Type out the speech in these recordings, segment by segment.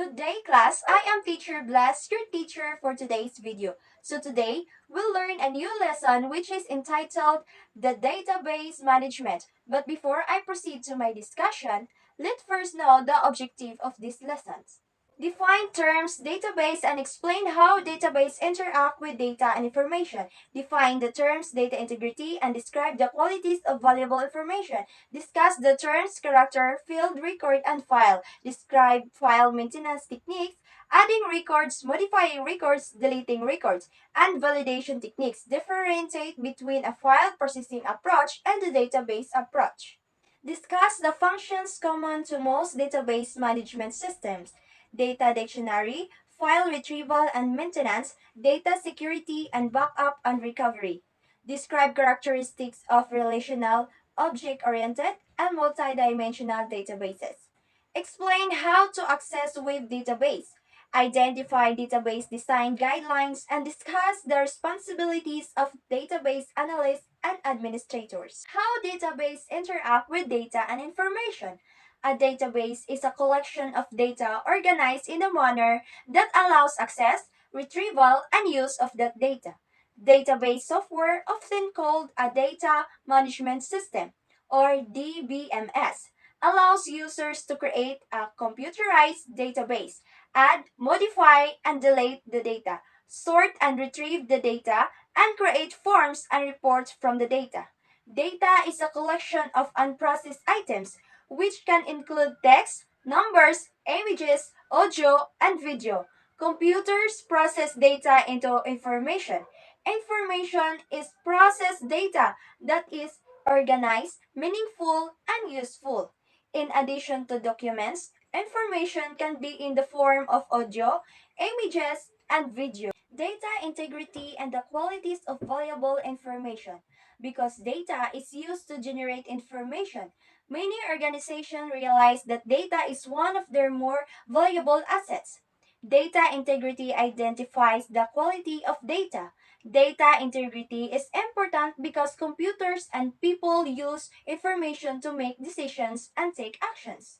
Good day, class. I am Teacher Bless, your teacher for today's video. So today, we'll learn a new lesson which is entitled The Database Management. But before I proceed to my discussion, let's first know the objective of these lessons. Define terms, database, and explain how database interact with data and information. Define the terms data integrity and describe the qualities of valuable information. Discuss the terms character, field, record, and file. Describe file maintenance techniques, adding records, modifying records, deleting records, and validation techniques. Differentiate between a file processing approach and the database approach. Discuss the functions common to most database management systems: data dictionary, file retrieval and maintenance, data security and backup and recovery. Describe characteristics of relational, object-oriented, and multidimensional databases. Explain how to access web database. Identify database design guidelines and discuss the responsibilities of database analysts and administrators. How database interact with data and information. A database is a collection of data organized in a manner that allows access, retrieval, and use of that data. Database software, often called a data management system or DBMS, allows users to create a computerized database, add, modify, and delete the data, sort and retrieve the data, and create forms and reports from the data. Data is a collection of unprocessed items, which can include text, numbers, images, audio, and video. Computers process data into information. Information is processed data that is organized, meaningful, and useful. In addition to documents, information can be in the form of audio, images, and video. Data integrity and the qualities of valuable information. Because data is used to generate information, many organizations realize that data is one of their more valuable assets. Data integrity identifies the quality of data. Data integrity is important because computers and people use information to make decisions and take actions.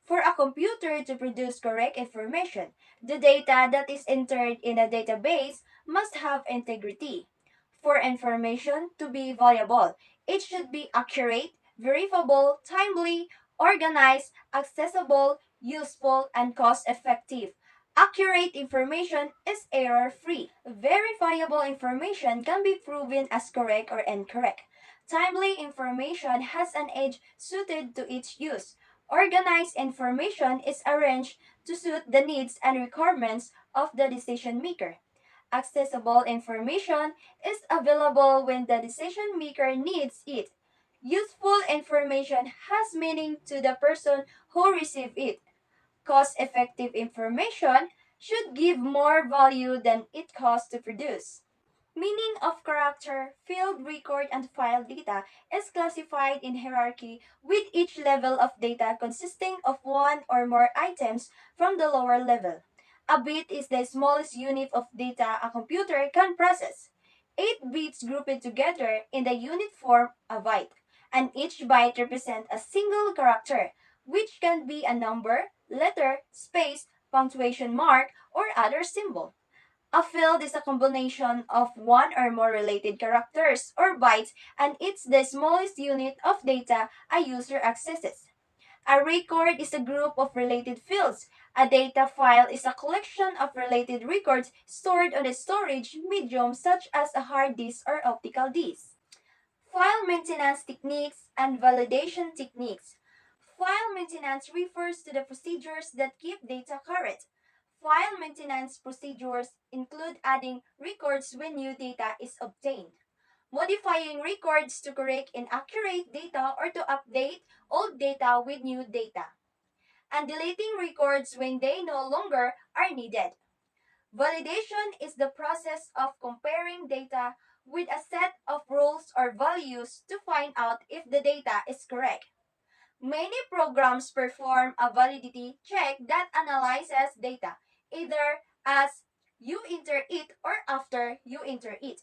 For a computer to produce correct information, the data that is entered in a database must have integrity. For information to be valuable, it should be accurate, verifiable, timely, organized, accessible, useful, and cost effective. Accurate information is error free. Verifiable information can be proven as correct or incorrect. Timely information has an age suited to its use. Organized information is arranged to suit the needs and requirements of the decision maker. Accessible information is available when the decision maker needs it. Useful information has meaning to the person who receives it. Cost-effective information should give more value than it costs to produce. Meaning of character, field, record, and file data is classified in hierarchy with each level of data consisting of one or more items from the lower level. A bit is the smallest unit of data a computer can process. 8 bits grouped together in the unit form a byte, and each byte represents a single character, which can be a number, letter, space, punctuation mark, or other symbol. A field is a combination of one or more related characters or bytes, and it's the smallest unit of data a user accesses. A record is a group of related fields. A data file is a collection of related records stored on a storage medium such as a hard disk or optical disk. File maintenance techniques and validation techniques. File maintenance refers to the procedures that keep data current. File maintenance procedures include adding records when new data is obtained, modifying records to correct inaccurate data or to update old data with new data, and deleting records when they no longer are needed. Validation is the process of comparing data with a set of rules or values to find out if the data is correct. Many programs perform a validity check that analyzes data, either as you enter it or after you enter it.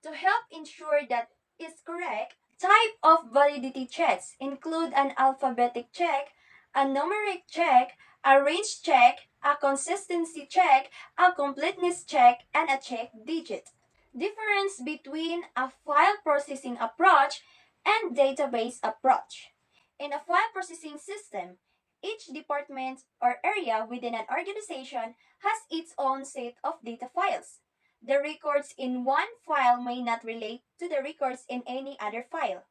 To help ensure that it's correct, type of validity checks include an alphabetic check, a numeric check, a range check, a consistency check, a completeness check, and a check digit. Difference between a file processing approach and database approach. In a file processing system, each department or area within an organization has its own set of data files. The records in one file may not relate to the records in any other file.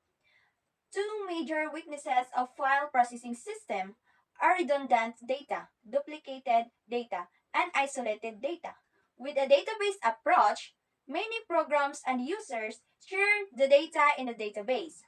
Two major weaknesses of file processing system are redundant data, duplicated data, and isolated data. With a database approach, many programs and users share the data in a database.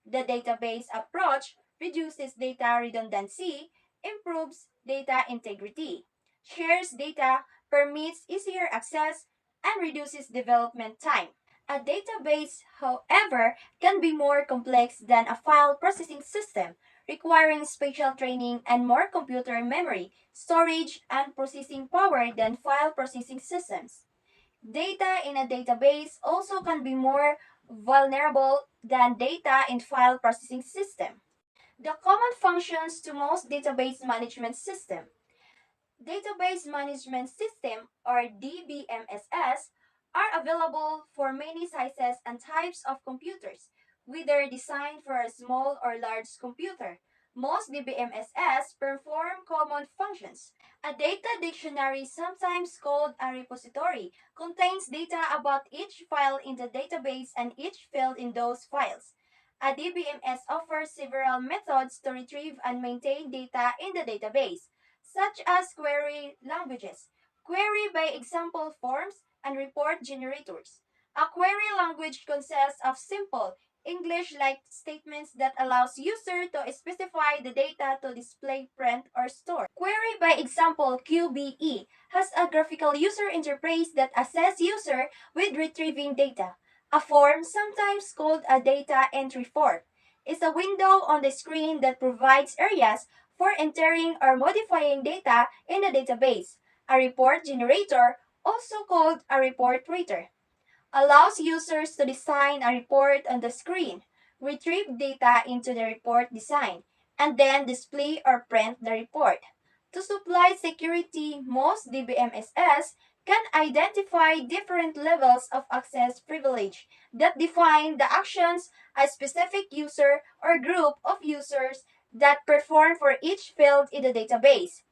The database approach reduces data redundancy, improves data integrity, shares data, permits easier access, and reduces development time. A database, however, can be more complex than a file processing system, requiring spatial training and more computer memory, storage, and processing power than file processing systems. Data in a database also can be more vulnerable than data in file processing system. The common functions to most database management system. Database Management System, or DBMSS, are available for many sizes and types of computers, whether designed for a small or large computer. Most DBMSS perform common functions. A data dictionary, sometimes called a repository, contains data about each file in the database and each field in those files. A DBMS offers several methods to retrieve and maintain data in the database, such as query languages, query by example forms, and report generators. A query language consists of simple, English-like statements that allows user to specify the data to display, print, or store. Query by example QBE has a graphical user interface that assists user with retrieving data. A form, sometimes called a data entry form, is a window on the screen that provides areas for entering or modifying data in a database. A report generator, also called a report writer, allows users to design a report on the screen, retrieve data into the report design, and then display or print the report. To supply security, most DBMSS can identify different levels of access privilege that define the actions a specific user or group of users that perform for each field in the database.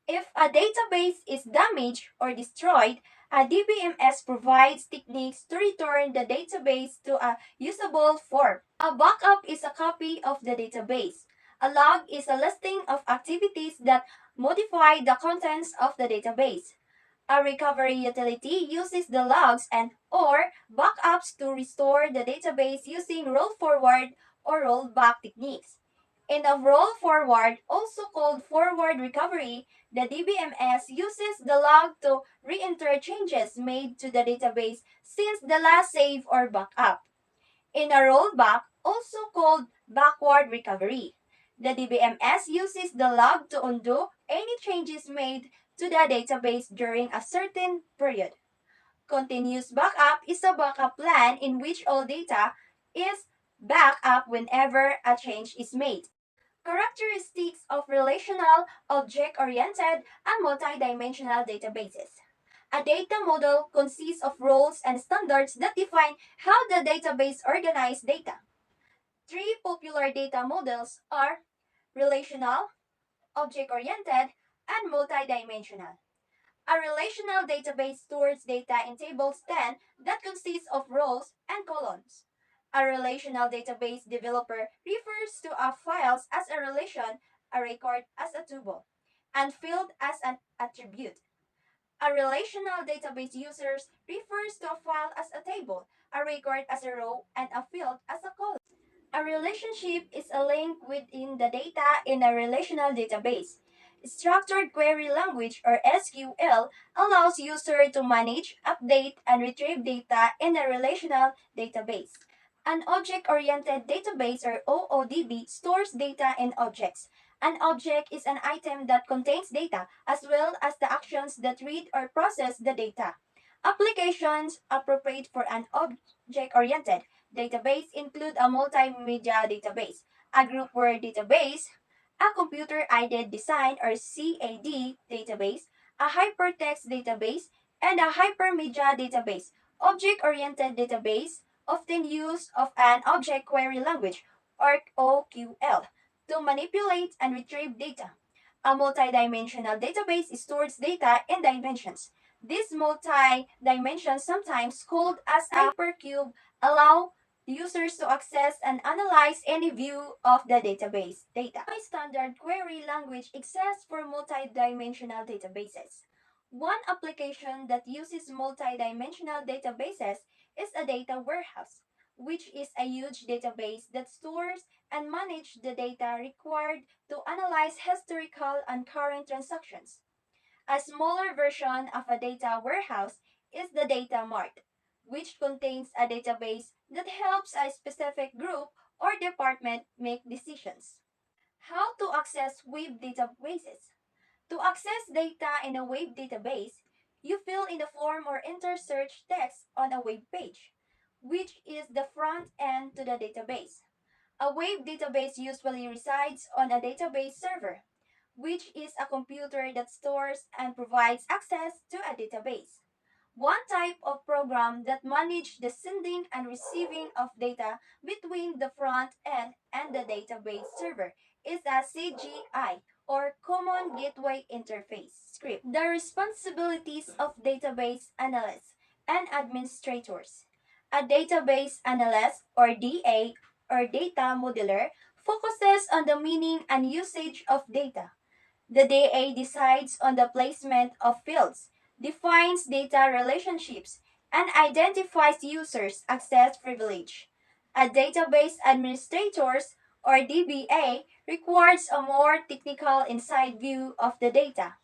If a database is damaged or destroyed, a DBMS provides techniques to return the database to a usable form. A backup is a copy of the database. A log is a listing of activities that modify the contents of the database. A recovery utility uses the logs and or backups to restore the database using roll forward or roll back techniques. In a roll forward, also called forward recovery, the DBMS uses the log to re-enter changes made to the database since the last save or backup. In a rollback, also called backward recovery, the DBMS uses the log to undo any changes made to the database during a certain period. Continuous backup is a backup plan in which all data is backed up whenever a change is made. Characteristics of relational, object-oriented, and multidimensional databases. A data model consists of roles and standards that define how the database organizes data. Three popular data models are relational, object-oriented, and multidimensional. A relational database stores data in tables 10 that consists of rows and columns. A relational database developer refers to a files as a relation, a record as a tuple, and field as an attribute. A relational database user refers to a file as a table, a record as a row, and a field as a column. A relationship is a link within the data in a relational database. Structured Query Language, or SQL, allows users to manage, update, and retrieve data in a relational database. An object-oriented database, or OODB, stores data in objects. An object is an item that contains data, as well as the actions that read or process the data. Applications appropriate for an object-oriented database include a multimedia database, a group word database, a computer-aided design or CAD database, a hypertext database, and a hypermedia database. Object-oriented database often use of an object query language, or OQL, to manipulate and retrieve data. A multidimensional database stores data in dimensions. This multi-dimension, sometimes called as a hypercube, allow users to access and analyze any view of the database data. A standard query language exists for multidimensional databases. One application that uses multidimensional databases is a data warehouse, which is a huge database that stores and manages the data required to analyze historical and current transactions. A smaller version of a data warehouse is the data mart, which contains a database that helps a specific group or department make decisions. How to access web databases? To access data in a web database, you fill in the form or enter search text on a web page, which is the front end to the database. A web database usually resides on a database server, which is a computer that stores and provides access to a database. One type of program that manages the sending and receiving of data between the front end and the database server is a CGI, or Common Gateway Interface script. The responsibilities of database analysts and administrators. A database analyst, or DA, or data modeler, focuses on the meaning and usage of data. The DA decides on the placement of fields, defines data relationships, and identifies users' access privilege. A database administrators, or DBA, requires a more technical inside view of the data.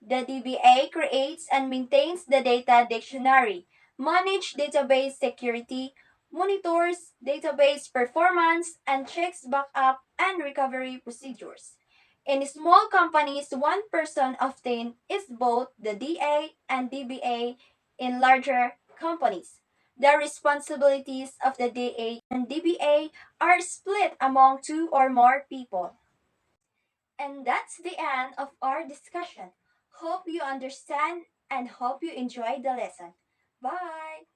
The DBA creates and maintains the data dictionary, manages database security, monitors database performance, and checks backup and recovery procedures. In small companies, one person often is both the DA and DBA. In larger companies, the responsibilities of the DA and DBA are split among two or more people. And that's the end of our discussion. Hope you understand and hope you enjoy the lesson. Bye!